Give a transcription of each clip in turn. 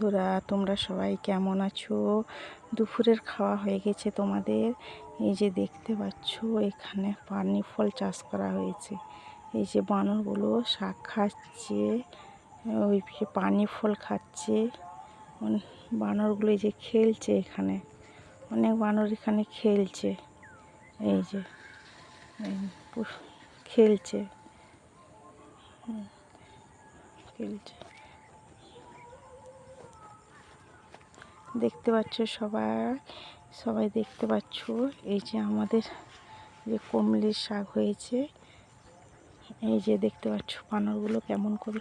বন্ধুরা, তোমরা সবাই কেমন আছো? দুপুরের খাওয়া হয়ে গেছে তোমাদের? এই যে দেখতে পাচ্ছ এখানে পানি ফল চাষ করা হয়েছে। এই যে বানরগুলো শাক খাচ্ছে, ওই যে পানি ফল খাচ্ছে। বানরগুলো এই যে খেলছে, এখানে অনেক বানর এখানে খেলছে। এই যে খেলছে খেলছে দেখতে পাচ্ছ সবাই দেখতে পাচ্ছ। এই যে আমাদের যে কমলির শাক হয়েছে, এই যে দেখতে পাচ্ছ বানরগুলো কেমন করে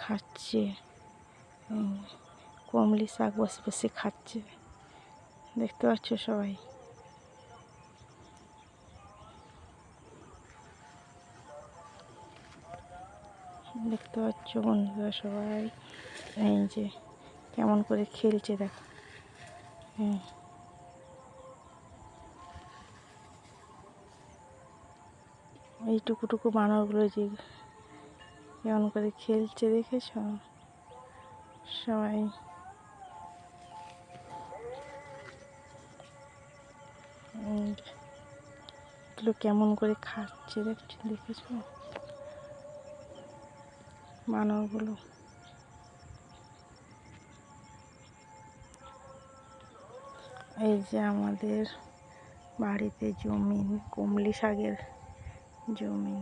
খাচ্ছে। কমলি শাক বসে বসে খাচ্ছে, দেখতে পাচ্ছ সবাই। দেখতে পাচ্ছ বন্ধুরা সবাই, এই যে কেমন করে খেলছে দেখো। এই টুকু বানরগুলো যে কেমন করে খেলছে দেখেছ সবাই। এগুলো কেমন করে খাচ্ছে দেখেছ বানরগুলো। এই যে আমাদের বাড়িতে জমি, কমলি শাকের জমি।